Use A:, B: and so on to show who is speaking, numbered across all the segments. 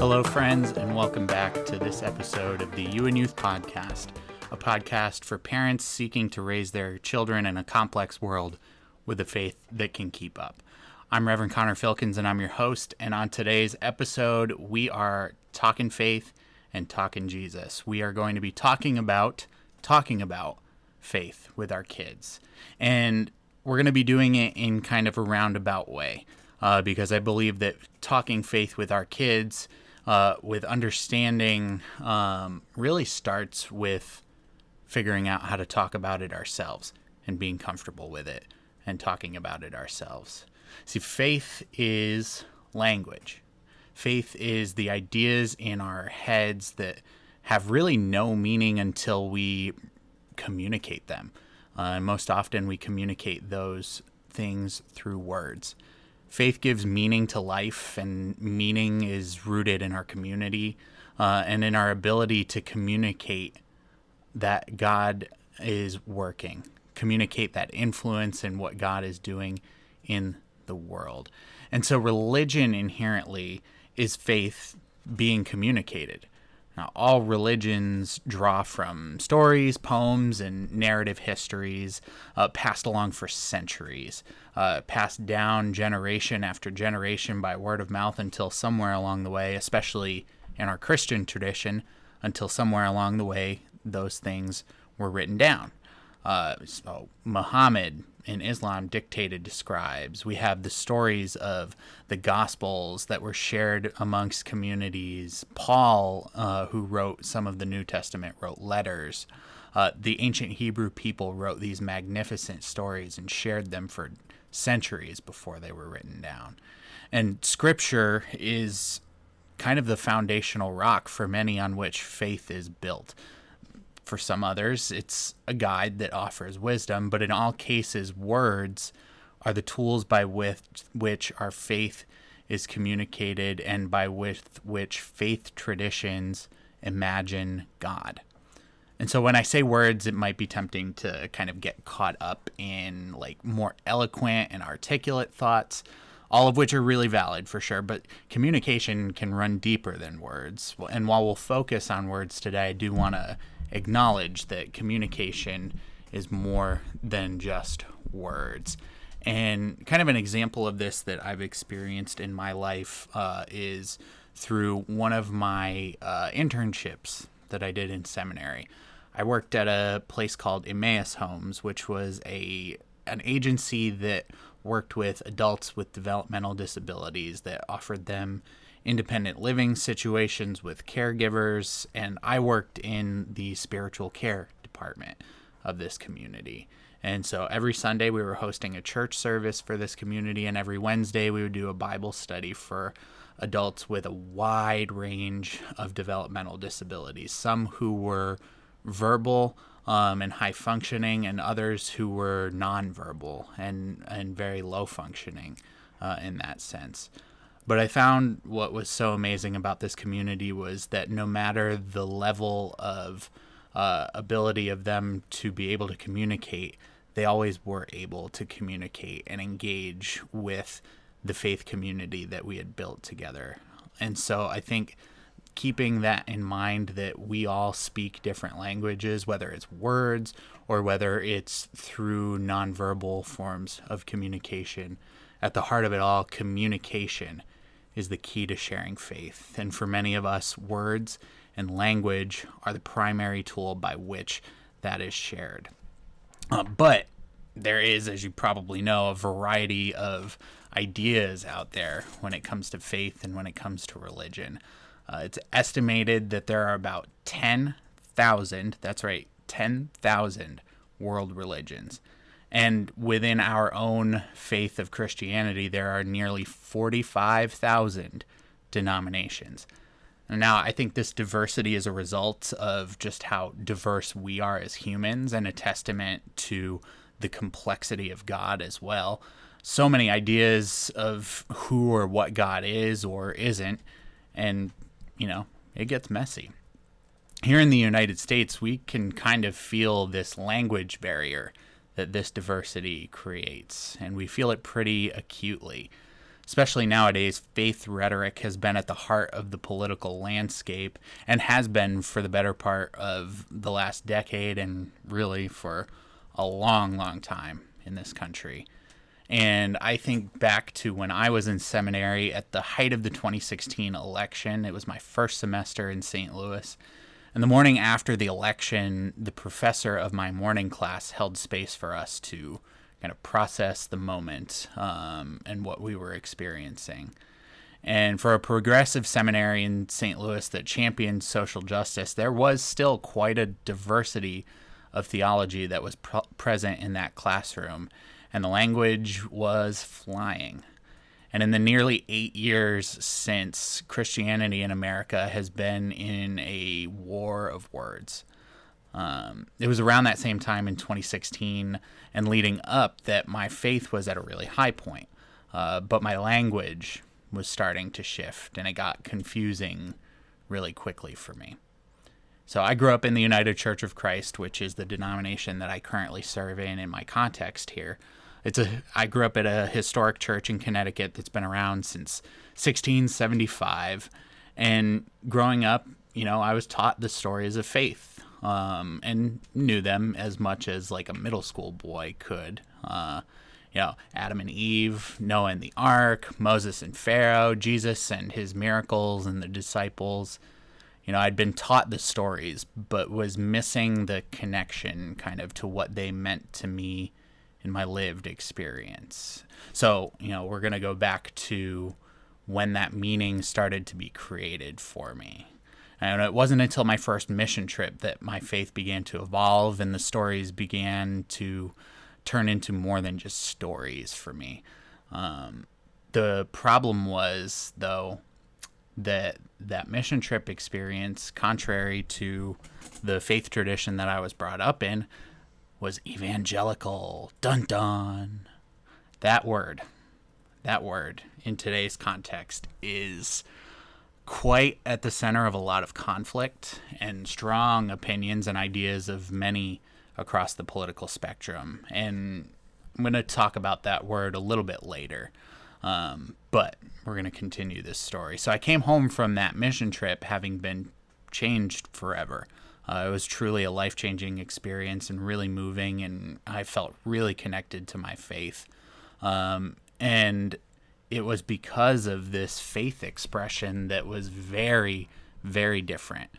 A: Hello, friends, and welcome back to this episode of the You and Youth Podcast, a podcast for parents seeking to raise their children in a complex world with a faith that can keep up. I'm Reverend Connor Filkins, and I'm your host, and on today's episode, we are talking faith and talking Jesus. We are going to be talking about faith with our kids, and we're going to be doing it in kind of a roundabout way, because I believe that talking faith with our kids with understanding really starts with figuring out how to talk about it ourselves and being comfortable with it and talking about it ourselves. See, faith is language. Faith is the ideas in our heads that have really no meaning until we communicate them. And most often we communicate those things through words. Faith gives meaning to life, and meaning is rooted in our community and in our ability to communicate that God is working, communicate that influence in what God is doing in the world. And so religion inherently is faith being communicated. Now, all religions draw from stories, poems, and narrative histories passed along for centuries, passed down generation after generation by word of mouth until somewhere along the way, especially in our Christian tradition, until somewhere along the way, those things were written down. So Muhammad in Islam dictated scribes. We have the stories of the Gospels that were shared amongst communities. Paul, who wrote some of the New Testament, wrote letters. The ancient Hebrew people wrote these magnificent stories and shared them for centuries before they were written down. And Scripture is kind of the foundational rock for many on which faith is built. For some others, it's a guide that offers wisdom, but in all cases, words are the tools by which our faith is communicated and by which faith traditions imagine God. And so when I say words, it might be tempting to kind of get caught up in like more eloquent and articulate thoughts, all of which are really valid for sure, but communication can run deeper than words. And while we'll focus on words today, I do want to acknowledge that communication is more than just words. And kind of an example of this that I've experienced in my life is through one of my internships that I did in seminary. I worked at a place called Emmaus Homes, which was an agency that worked with adults with developmental disabilities that offered them independent living situations with caregivers, and I worked in the spiritual care department of this community. And so every Sunday we were hosting a church service for this community, and every Wednesday we would do a Bible study for adults with a wide range of developmental disabilities, some who were verbal and high functioning, and others who were nonverbal and very low functioning in that sense. But I found what was so amazing about this community was that no matter the level of ability of them to be able to communicate, they always were able to communicate and engage with the faith community that we had built together. And so I think keeping that in mind, that we all speak different languages, whether it's words or whether it's through nonverbal forms of communication, at the heart of it all, communication is the key to sharing faith. And for many of us, words and language are the primary tool by which that is shared. But there is, as you probably know, a variety of ideas out there when it comes to faith and when it comes to religion. It's estimated that there are about 10,000, that's right, 10,000 world religions. And within our own faith of Christianity, there are nearly 45,000 denominations. And now, I think this diversity is a result of just how diverse we are as humans and a testament to the complexity of God as well. So many ideas of who or what God is or isn't, and, it gets messy. Here in the United States, we can kind of feel this language barrier that this diversity creates, and we feel it pretty acutely. especially nowadays, faith rhetoric has been at the heart of the political landscape and has been for the better part of the last decade and really for a long, long time in this country. And I think back to when I was in seminary at the height of the 2016 election. It was my first semester in St. Louis. And the morning after the election, the professor of my morning class held space for us to kind of process the moment and what we were experiencing. And for a progressive seminary in St. Louis that championed social justice, there was still quite a diversity of theology that was present in that classroom. And the language was flying. And in the nearly 8 years since, Christianity in America has been in a war of words. It was around that same time in 2016 and leading up that my faith was at a really high point. But my language was starting to shift, and it got confusing really quickly for me. So I grew up in the United Church of Christ, which is the denomination that I currently serve in my context here. I grew up at a historic church in Connecticut that's been around since 1675. And growing up, I was taught the stories of faith and knew them as much as like a middle school boy could. Adam and Eve, Noah and the ark, Moses and Pharaoh, Jesus and his miracles and the disciples. I'd been taught the stories, but was missing the connection kind of to what they meant to me in my lived experience. So, we're going to go back to when that meaning started to be created for me. And it wasn't until my first mission trip that my faith began to evolve and the stories began to turn into more than just stories for me. The problem was, though, that mission trip experience, contrary to the faith tradition that I was brought up in, was evangelical. Dun dun. That word in today's context is quite at the center of a lot of conflict and strong opinions and ideas of many across the political spectrum. And I'm going to talk about that word a little bit later. But we're going to continue this story. So I came home from that mission trip having been changed forever. It was truly a life-changing experience and really moving, and I felt really connected to my faith. And it was because of this faith expression that was very, very different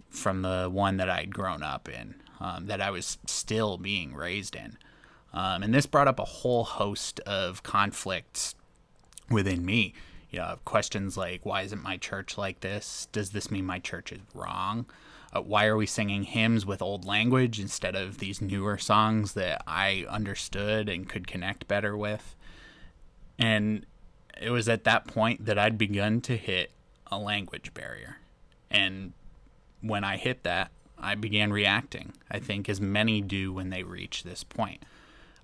A: from the one that I'd grown up in, that I was still being raised in. And this brought up a whole host of conflicts within me. Questions like, why isn't my church like this? Does this mean my church is wrong? Why are we singing hymns with old language instead of these newer songs that I understood and could connect better with? And it was at that point that I'd begun to hit a language barrier. And when I hit that, I began reacting, I think, as many do when they reach this point.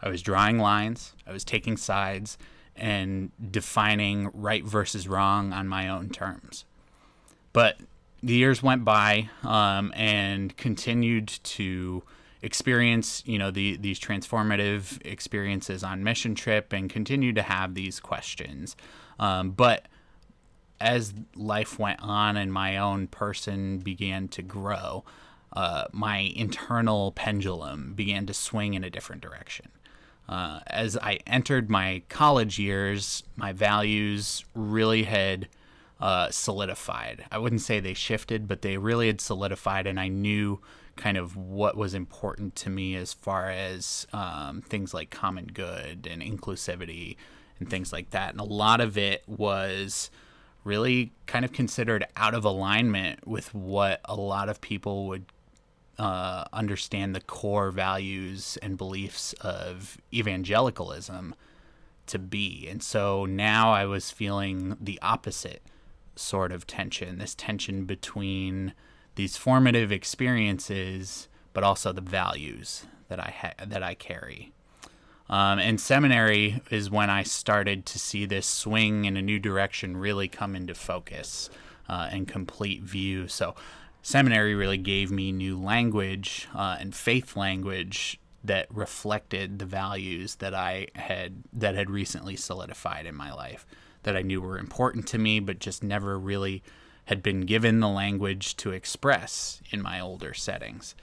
A: I was drawing lines, I was taking sides, and defining right versus wrong on my own terms. But the years went by and continued to experience, these transformative experiences on mission trip and continued to have these questions. But as life went on and my own person began to grow, my internal pendulum began to swing in a different direction. As I entered my college years, my values really had solidified. I wouldn't say they shifted, but they really had solidified, and I knew kind of what was important to me as far as things like common good and inclusivity and things like that. And a lot of it was really kind of considered out of alignment with what a lot of people would understand the core values and beliefs of evangelicalism to be. And so now I was feeling the opposite sort of tension, this tension between these formative experiences, but also the values that I carry. And seminary is when I started to see this swing in a new direction really come into focus and complete view. So seminary really gave me new language and faith language that reflected the values that had recently solidified in my life. that I knew were important to me, but just never really had been given the language to express in my older settings.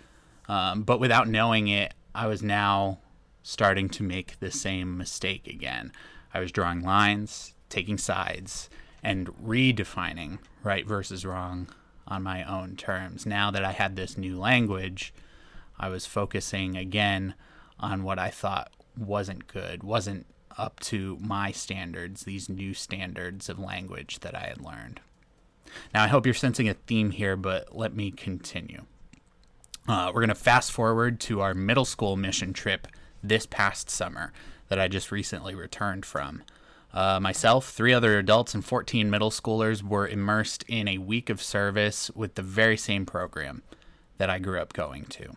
A: But without knowing it, I was now starting to make the same mistake again. I was drawing lines, taking sides, and redefining right versus wrong on my own terms. Now that I had this new language, I was focusing again on what I thought wasn't good, wasn't up to my standards, these new standards of language that I had learned. Now, I hope you're sensing a theme here, but let me continue. We're going to fast forward to our middle school mission trip this past summer that I just recently returned from. Myself, 3 other adults, and 14 middle schoolers were immersed in a week of service with the very same program that I grew up going to.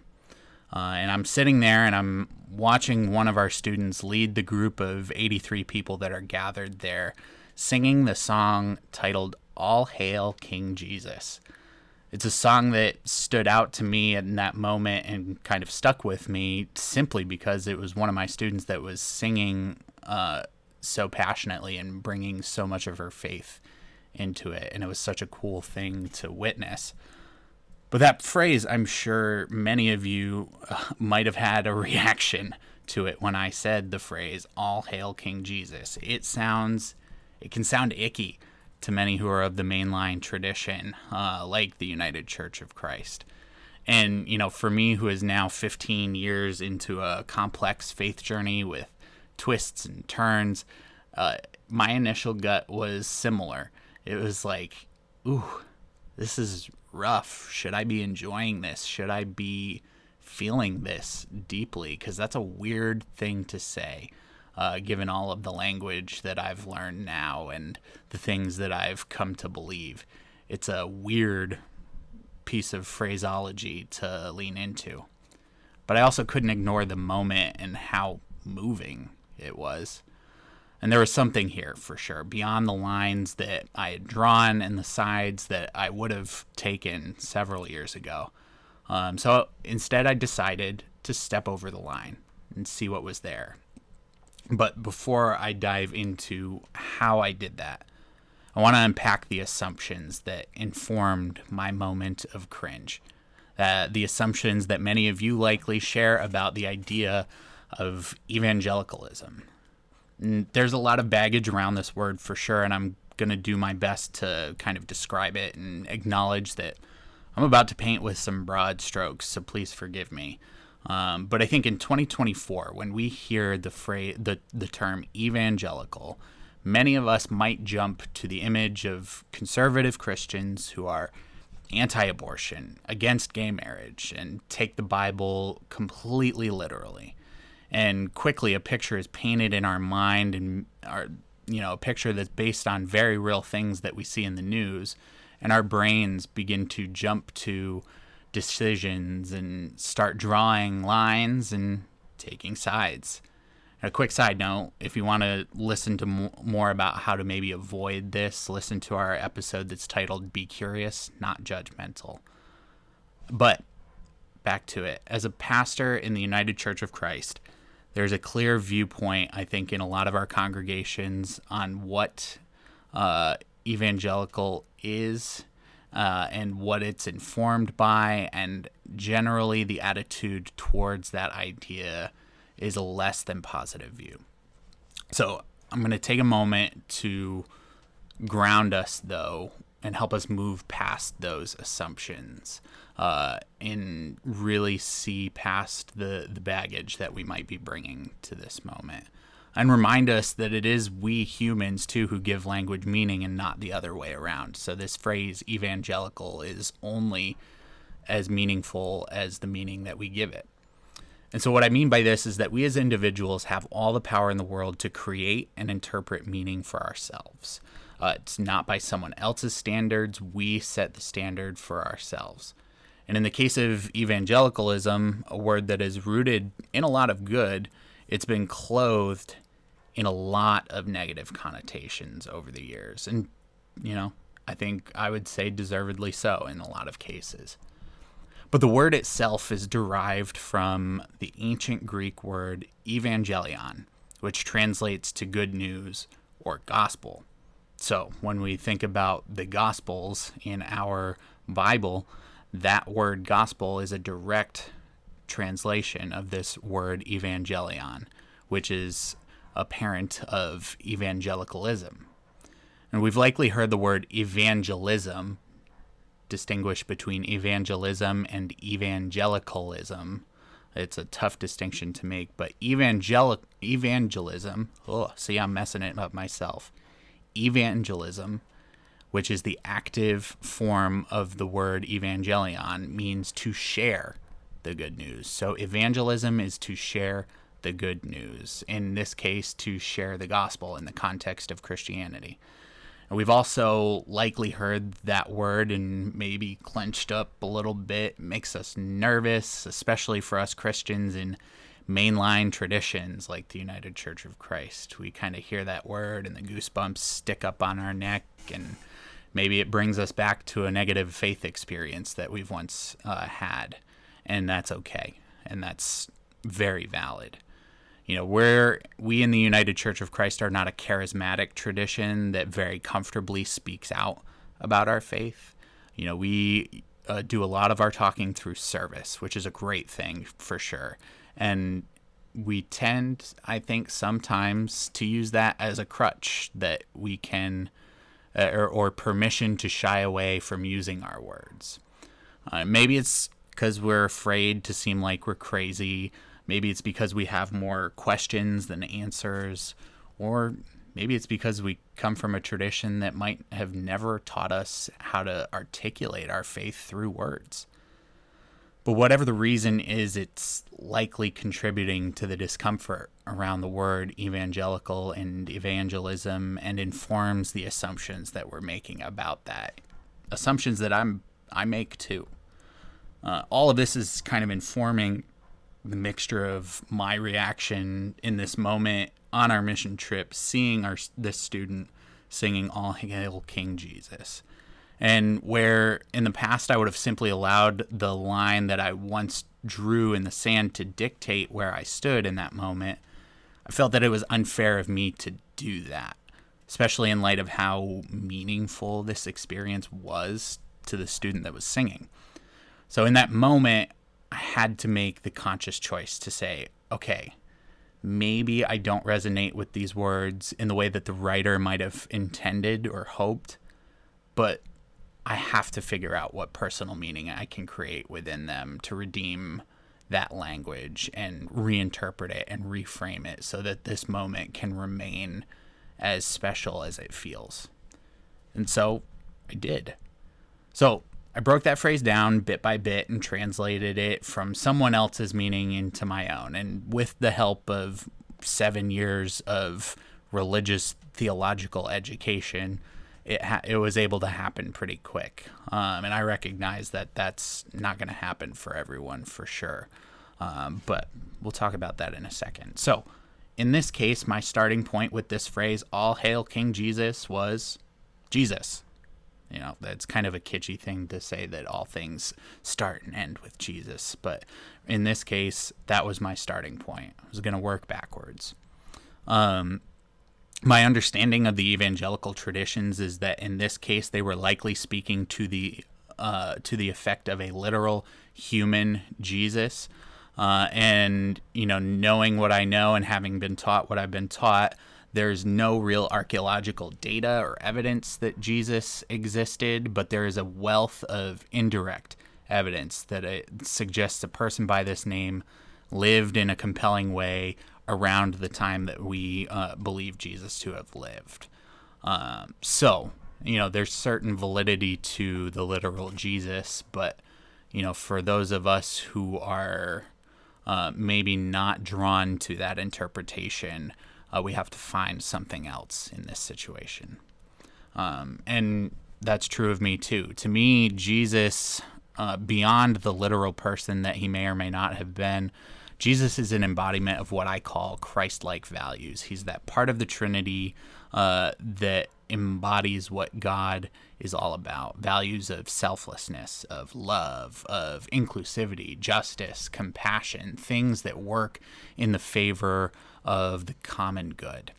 A: And I'm sitting there and I'm watching one of our students lead the group of 83 people that are gathered there, singing the song titled All Hail King Jesus. It's a song that stood out to me in that moment and kind of stuck with me simply because it was one of my students that was singing so passionately and bringing so much of her faith into it. And it was such a cool thing to witness. But that phrase, I'm sure many of you might have had a reaction to it when I said the phrase, All Hail King Jesus. It can sound icky to many who are of the mainline tradition, like the United Church of Christ. And, for me, who is now 15 years into a complex faith journey with twists and turns, my initial gut was similar. It was like, ooh, this is rough. Should I be enjoying this? Should I be feeling this deeply? Because that's a weird thing to say, given all of the language that I've learned now and the things that I've come to believe. It's a weird piece of phraseology to lean into. But I also couldn't ignore the moment and how moving it was. And there was something here for sure, beyond the lines that I had drawn and the sides that I would have taken several years ago. So instead I decided to step over the line and see what was there. But before I dive into how I did that, I want to unpack the assumptions that informed my moment of cringe. The assumptions that many of you likely share about the idea of evangelicalism. And there's a lot of baggage around this word for sure, and I'm going to do my best to kind of describe it and acknowledge that I'm about to paint with some broad strokes, so please forgive me. But I think in 2024, when we hear the term evangelical, many of us might jump to the image of conservative Christians who are anti-abortion, against gay marriage, and take the Bible completely literally. And quickly a picture is painted in our mind, and a picture that's based on very real things that we see in the news, and our brains begin to jump to decisions and start drawing lines and taking sides. And a quick side note, if you want to listen to more about how to maybe avoid this, listen to our episode that's titled Be Curious, Not Judgmental. But back to it. As a pastor in the United Church of Christ, there's a clear viewpoint, I think, in a lot of our congregations on what evangelical is and what it's informed by, and generally the attitude towards that idea is a less than positive view. So I'm going to take a moment to ground us, though, and help us move past those assumptions and really see past the baggage that we might be bringing to this moment. And remind us that it is we humans, too, who give language meaning and not the other way around. So this phrase evangelical is only as meaningful as the meaning that we give it. And so what I mean by this is that we as individuals have all the power in the world to create and interpret meaning for ourselves. It's not by someone else's standards. We set the standard for ourselves. And in the case of evangelicalism, a word that is rooted in a lot of good, it's been clothed in a lot of negative connotations over the years. And, I think I would say deservedly so in a lot of cases. But the word itself is derived from the ancient Greek word evangelion, which translates to good news or gospel. So when we think about the Gospels in our Bible, that word gospel is a direct translation of this word evangelion, which is a parent of evangelicalism. And we've likely heard the word evangelism distinguish between evangelism and evangelicalism. It's a tough distinction to make, but evangelism, see, I'm messing it up myself. Evangelism, which is the active form of the word evangelion, means to share the good news. So evangelism is to share the good news. In this case, to share the gospel in the context of Christianity. And we've also likely heard that word and maybe clenched up a little bit. It makes us nervous, especially for us Christians in mainline traditions like the United Church of Christ. We kind of hear that word and the goosebumps stick up on our neck, and maybe it brings us back to a negative faith experience that we've once had. And that's okay. And that's very valid. You know, we in the United Church of Christ are not a charismatic tradition that very comfortably speaks out about our faith. You know, we do a lot of our talking through service, which is a great thing for sure. And we tend, I think, sometimes to use that as a crutch that we can, or permission to shy away from using our words. Maybe it's because we're afraid to seem like we're crazy. Maybe it's because we have more questions than answers, or maybe it's because we come from a tradition that might have never taught us how to articulate our faith through words. But whatever the reason is, it's likely contributing to the discomfort around the word evangelical and evangelism, and informs the assumptions that we're making about that. Assumptions that I make too. All of this is kind of informing the mixture of my reaction in this moment on our mission trip, seeing this student singing All Hail King Jesus. And where in the past I would have simply allowed the line that I once drew in the sand to dictate where I stood in that moment, I felt that it was unfair of me to do that, especially in light of how meaningful this experience was to the student that was singing. So in that moment, I had to make the conscious choice to say, okay, maybe I don't resonate with these words in the way that the writer might have intended or hoped, but I have to figure out what personal meaning I can create within them to redeem that language and reinterpret it and reframe it so that this moment can remain as special as it feels. And so I did. So I broke that phrase down bit by bit and translated it from someone else's meaning into my own. And with the help of 7 years of religious theological education, it was able to happen pretty quick. And I recognize that that's not going to happen for everyone for sure. But we'll talk about that in a second. So in this case, my starting point with this phrase, All Hail King Jesus, was Jesus. You know, that's kind of a kitschy thing to say that all things start and end with Jesus. But in this case, that was my starting point. I was going to work backwards. My understanding of the evangelical traditions is that in this case, they were likely speaking to the effect of a literal human Jesus. And, you know, knowing what I know and having been taught what I've been taught, there's no real archaeological data or evidence that Jesus existed, but there is a wealth of indirect evidence that it suggests a person by this name lived in a compelling way around the time that we believe Jesus to have lived. So, you know, there's certain validity to the literal Jesus, but, you know, for those of us who are maybe not drawn to that interpretation, we have to find something else in this situation. And that's true of me too. To me, Jesus, beyond the literal person that he may or may not have been, Jesus is an embodiment of what I call Christ-like values. He's that part of the Trinity that embodies what God is all about. Values of selflessness, of love, of inclusivity, justice, compassion, things that work in the favor of the common good.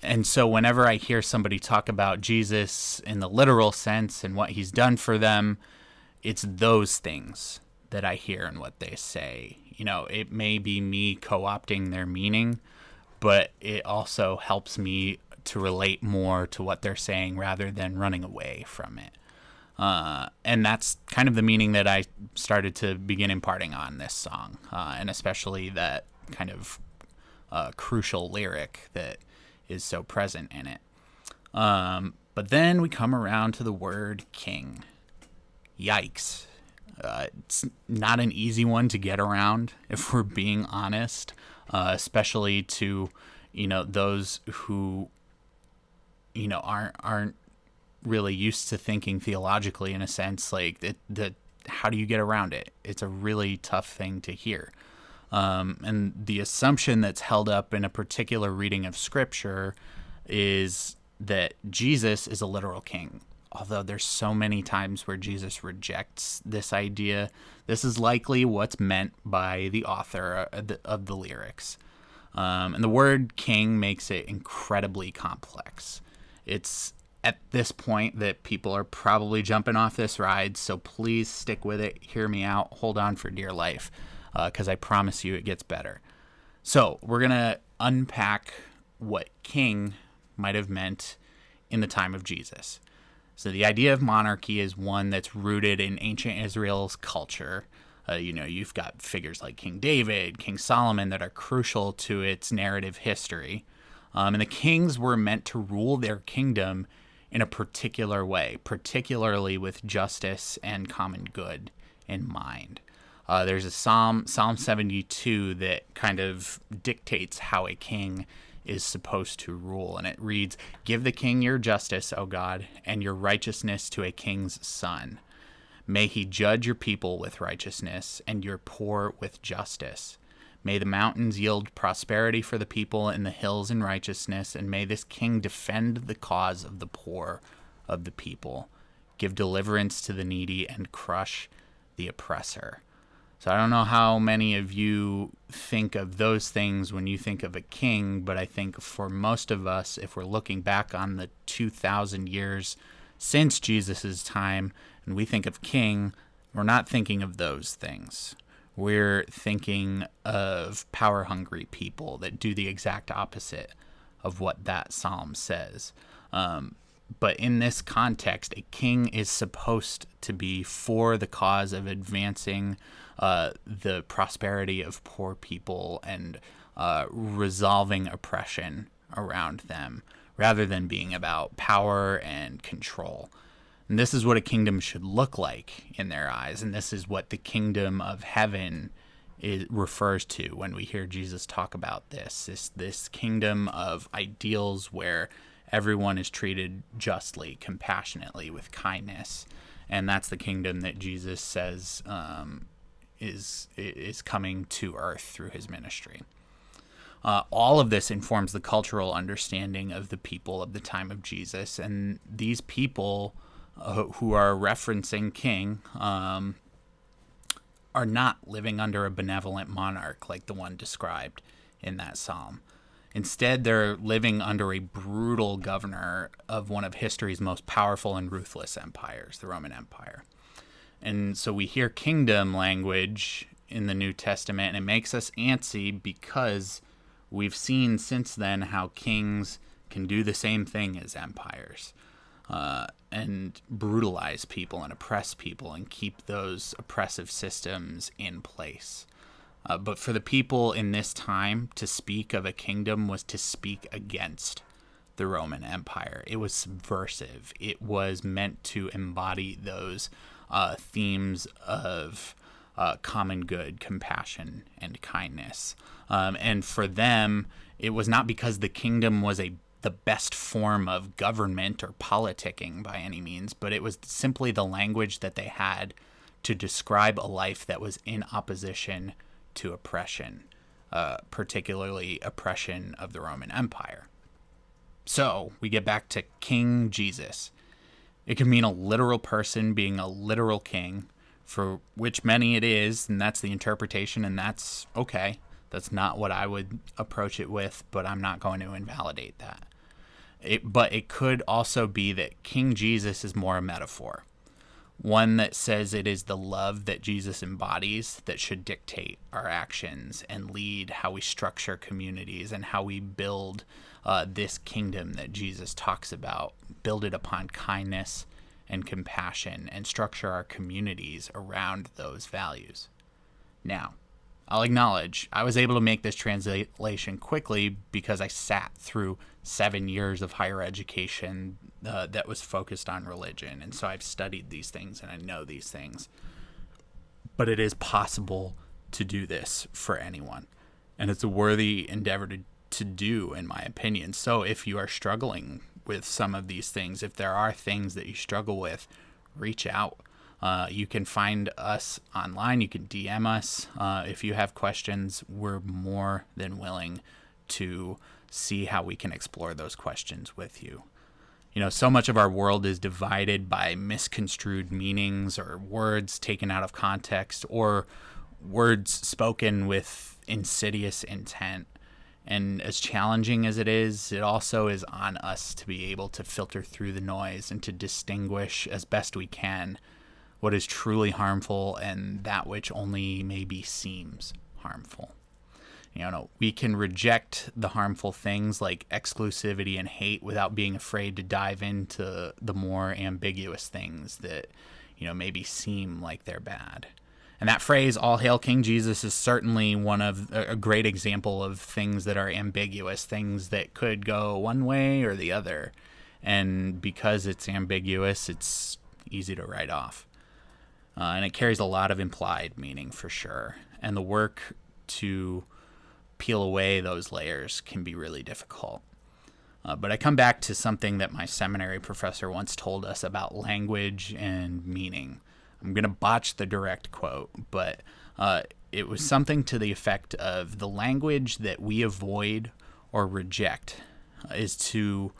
A: And so whenever I hear somebody talk about Jesus in the literal sense and what he's done for them, it's those things that I hear in what they say. It may be me co-opting their meaning, but it also helps me to relate more to what they're saying rather than running away from it. And that's kind of the meaning that I started to begin imparting on this song, and especially that kind of crucial lyric that is so present in it. But then we come around to the word king. Yikes. It's not an easy one to get around, if we're being honest, especially to, those who, aren't really used to thinking theologically in a sense. Like, how do you get around it? It's a really tough thing to hear. And the assumption that's held up in a particular reading of Scripture is that Jesus is a literal king. Although there's so many times where Jesus rejects this idea, this is likely what's meant by the author of the lyrics. And the word king makes it incredibly complex. It's at this point that people are probably jumping off this ride, so please stick with it, hear me out, hold on for dear life, because I promise you it gets better. So we're going to unpack what king might have meant in the time of Jesus. So the idea of monarchy is one that's rooted in ancient Israel's culture. You've got figures like King David, King Solomon that are crucial to its narrative history. And the kings were meant to rule their kingdom in a particular way, particularly with justice and common good in mind. There's a Psalm 72 that kind of dictates how a king is supposed to rule. And it reads, "Give the king your justice, O God, and your righteousness to a king's son. May he judge your people with righteousness and your poor with justice. May the mountains yield prosperity for the people and the hills in righteousness. And may this king defend the cause of the poor of the people. Give deliverance to the needy and crush the oppressor." So I don't know how many of you think of those things when you think of a king, but I think for most of us, if we're looking back on the 2,000 years since Jesus' time, and we think of king, we're not thinking of those things. We're thinking of power-hungry people that do the exact opposite of what that psalm says. But in this context, a king is supposed to be for the cause of advancing the prosperity of poor people and resolving oppression around them, rather than being about power and control. And this is what a kingdom should look like in their eyes, and this is what the kingdom of heaven refers to when we hear Jesus talk about this kingdom of ideals where everyone is treated justly, compassionately, with kindness. And that's the kingdom that Jesus says is coming to earth through his ministry. All of this informs the cultural understanding of the people of the time of Jesus. And these people who are referencing king are not living under a benevolent monarch like the one described in that psalm. Instead, they're living under a brutal governor of one of history's most powerful and ruthless empires, the Roman Empire. And so we hear kingdom language in the New Testament, and it makes us antsy because we've seen since then how kings can do the same thing as empires, and brutalize people and oppress people and keep those oppressive systems in place. But for the people in this time, to speak of a kingdom was to speak against the Roman Empire. It was subversive. It was meant to embody those themes of common good, compassion, and kindness. And for them, it was not because the kingdom was the best form of government or politicking by any means, but it was simply the language that they had to describe a life that was in opposition to oppression, particularly oppression of the Roman Empire. So we get back to King Jesus. It can mean a literal person being a literal king, for which many it is, and that's the interpretation, and that's okay. That's not what I would approach it with, but I'm not going to invalidate that. But it could also be that King Jesus is more a metaphor, one that says it is the love that Jesus embodies that should dictate our actions and lead how we structure communities and how we build this kingdom that Jesus talks about, build it upon kindness and compassion, and structure our communities around those values. Now, I'll acknowledge I was able to make this translation quickly because I sat through 7 years of higher education that was focused on religion. And so I've studied these things and I know these things. But it is possible to do this for anyone. And it's a worthy endeavor to do, in my opinion. So if you are struggling with some of these things, if there are things that you struggle with, reach out. You can find us online. You can DM us. If you have questions, we're more than willing to see how we can explore those questions with you. You know, so much of our world is divided by misconstrued meanings or words taken out of context or words spoken with insidious intent. And as challenging as it also is on us to be able to filter through the noise and to distinguish as best we can what is truly harmful and that which only maybe seems harmful. You know, we can reject the harmful things like exclusivity and hate without being afraid to dive into the more ambiguous things that, you know, maybe seem like they're bad. And that phrase, all hail King Jesus, is certainly one of a great example of things that are ambiguous, things that could go one way or the other. And because it's ambiguous, it's easy to write off. And it carries a lot of implied meaning for sure. And the work to peel away those layers can be really difficult. But I come back to something that my seminary professor once told us about language and meaning. I'm going to botch the direct quote, but it was something to the effect of the language that we avoid or reject is to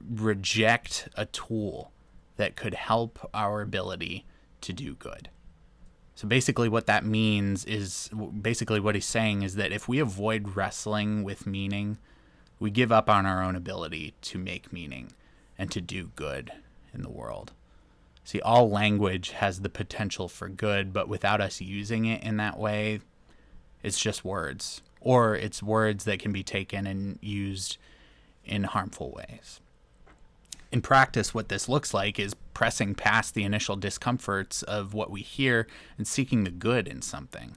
A: reject a tool that could help our ability to do good. So basically what that means is, basically what he's saying is that if we avoid wrestling with meaning, we give up on our own ability to make meaning and to do good in the world. See, all language has the potential for good, but without us using it in that way, it's just words. Or it's words that can be taken and used in harmful ways. In practice, what this looks like is pressing past the initial discomforts of what we hear and seeking the good in something.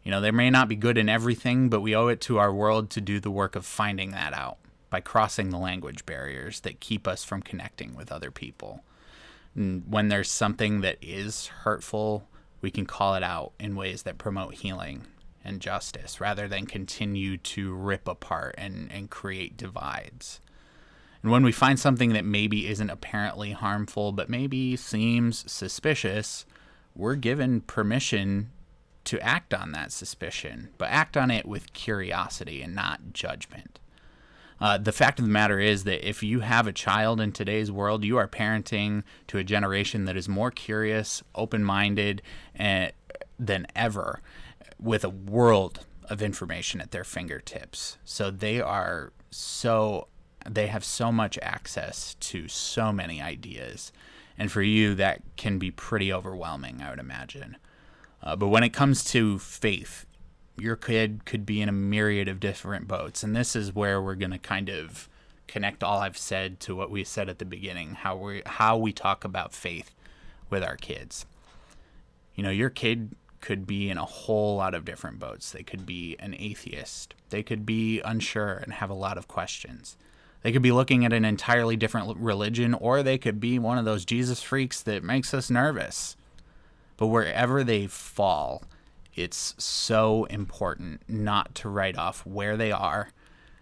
A: You know, there may not be good in everything, but we owe it to our world to do the work of finding that out by crossing the language barriers that keep us from connecting with other people. And when there's something that is hurtful, we can call it out in ways that promote healing and justice rather than continue to rip apart and create divides. And when we find something that maybe isn't apparently harmful, but maybe seems suspicious, we're given permission to act on that suspicion, but act on it with curiosity and not judgment. The fact of the matter is that if you have a child in today's world, you are parenting to a generation that is more curious, open-minded than ever, with a world of information at their fingertips. So they have so much access to so many ideas. And for you, that can be pretty overwhelming, I would imagine. But when it comes to faith, your kid could be in a myriad of different boats. And this is where we're going to kind of connect all I've said to what we said at the beginning, how we talk about faith with our kids. You know, your kid could be in a whole lot of different boats. They could be an atheist. They could be unsure and have a lot of questions. They could be looking at an entirely different religion, or they could be one of those Jesus freaks that makes us nervous. But wherever they fall, it's so important not to write off where they are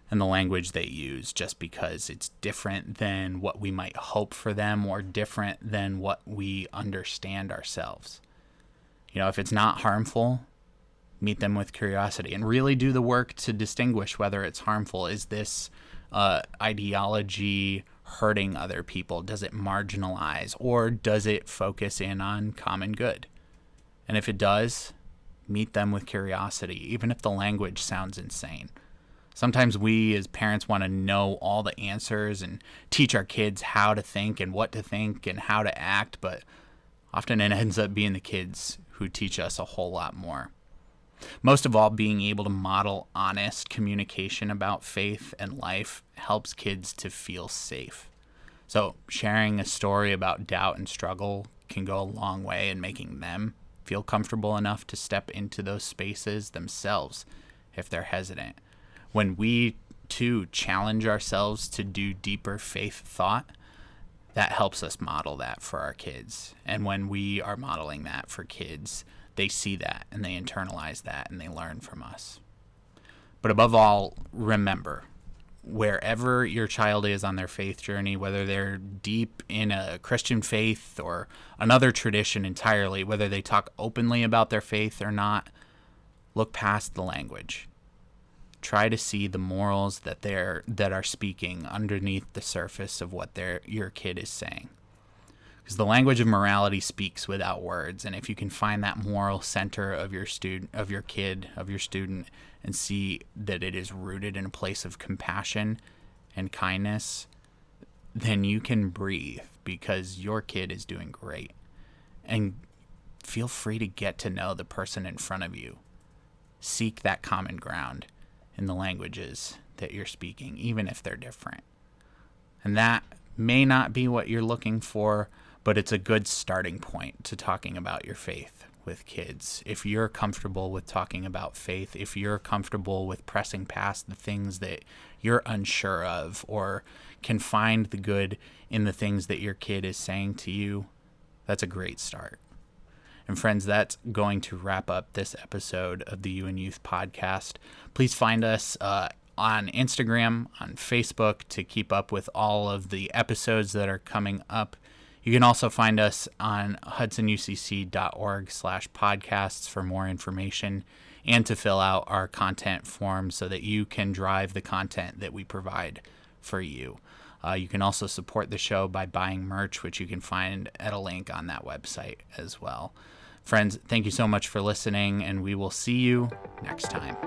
A: and the language they use just because it's different than what we might hope for them or different than what we understand ourselves. You know, if it's not harmful, meet them with curiosity and really do the work to distinguish whether it's harmful. Is this ideology hurting other people? Does it marginalize, or does it focus in on common good? And if it does, meet them with curiosity, even if the language sounds insane. Sometimes we as parents want to know all the answers and teach our kids how to think and what to think and how to act, but often it ends up being the kids who teach us a whole lot more. Most of all, being able to model honest communication about faith and life helps kids to feel safe. So sharing a story about doubt and struggle can go a long way in making them feel comfortable enough to step into those spaces themselves if they're hesitant. When we, too, challenge ourselves to do deeper faith thought, that helps us model that for our kids. And when we are modeling that for kids, they see that and they internalize that and they learn from us. But above all, remember, wherever your child is on their faith journey, whether they're deep in a Christian faith or another tradition entirely, whether they talk openly about their faith or not, look past the language. Try to see the morals that are speaking underneath the surface of what your kid is saying. Because the language of morality speaks without words, and if you can find that moral center of your student, and see that it is rooted in a place of compassion and kindness, then you can breathe because your kid is doing great. And feel free to get to know the person in front of you. Seek that common ground in the languages that you're speaking, even if they're different. And that may not be what you're looking for, but it's a good starting point to talking about your faith with kids. If you're comfortable with talking about faith, if you're comfortable with pressing past the things that you're unsure of, or can find the good in the things that your kid is saying to you, that's a great start. And friends, that's going to wrap up this episode of the You and Youth podcast. Please find us on Instagram, on Facebook to keep up with all of the episodes that are coming up. You can also find us on HudsonUCC.org/podcasts for more information and to fill out our content form so that you can drive the content that we provide for you. You can also support the show by buying merch, which you can find at a link on that website as well. Friends, thank you so much for listening, and we will see you next time.